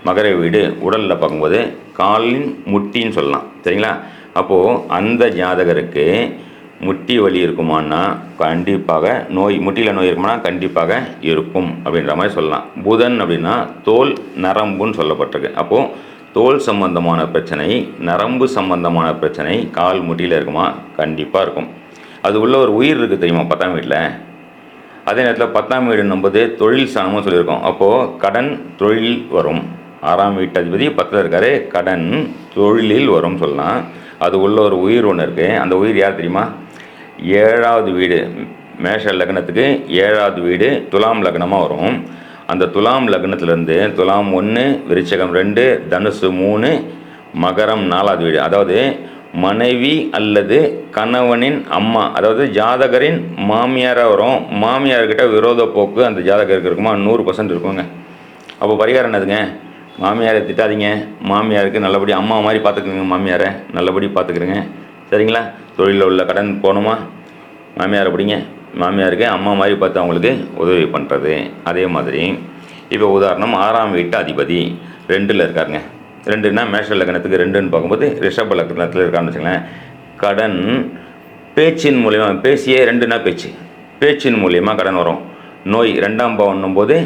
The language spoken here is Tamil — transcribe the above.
மகர வீடு உடலில் பார்க்கும்போது காலின் முட்டின்னு சொல்லலாம். சரிங்களா? அப்போது அந்த ஜாதகருக்கு முட்டி வலி இருக்குமான்னா கண்டிப்பாக முட்டியில் நோய் இருக்குமானா கண்டிப்பாக இருக்கும் அப்படின்ற மாதிரி சொல்லலாம். புதன் அப்படின்னா தோல் நரம்புன்னு சொல்லப்பட்டிருக்கு. அப்போது தோல் சம்பந்தமான பிரச்சனை, நரம்பு சம்பந்தமான பிரச்சனை கால் முட்டியில் இருக்குமா? கண்டிப்பாக இருக்கும். அது உள்ள ஒரு உயிர் இருக்குது தெரியுமா 10ஆம் வீட்டில். அதே நேரத்தில் 10ஆம் வீடு நம்பது தொழில் ஸ்தானமும் சொல்லியிருக்கோம். அப்போது கடன் தொழில் வரும். 6ஆம் வீட்டு அதிபதி 10ல் இருக்காரு, கடன் தொழிலில் வரும் சொல்லலாம். அது உள்ள ஒரு உயிர் ஒன்று இருக்குது. அந்த உயிர் யார் தெரியுமா? 7வது வீடு, மேஷ லக்னத்துக்கு 7வது வீடு துலாம் லக்னமாக வரும். அந்த துலாம் லக்னத்திலேருந்து துலாம் 1, விருச்சகம் 2, தனுசு 3, மகரம் 4வது வீடு, அதாவது மனைவி அல்லது கணவனின் அம்மா, அதாவது ஜாதகரின் மாமியாராக வரும். மாமியார்கிட்ட விரோத போக்கு அந்த ஜாதகருக்கு இருக்குமா? 100% இருக்குங்க. அப்போ பரிகாரம் என்னதுங்க? மாமியாரை திட்டாதீங்க, மாமியாருக்கு நல்லபடி அம்மா மாதிரி பார்த்துக்குங்க, மாமியாரை நல்லபடி பார்த்துக்குறங்க. சரிங்களா? தொழிலில் உள்ள கடன் போகணுமா? மாமியாரை பிடிங்க, மாமியாருக்கு அம்மா மாதிரி பார்த்து அவங்களுக்கு உதவி பண்ணுறது. அதே மாதிரி இப்போ உதாரணம் 6ஆம் வீட்டு அதிபதி 2ல் இருக்காருங்க. 2ன்னா மேஷ லக்னத்துக்கு 2ன்னு பார்க்கும்போது ரிஷப லக்னத்தில் இருக்காருன்னு வச்சுங்களேன். கடன் பேச்சின் மூலயமா, பேசியே 2ன்னா பேச்சின் மூலியமாக கடன் வரும். நோய் 2ஆம் பாவம்னும் போது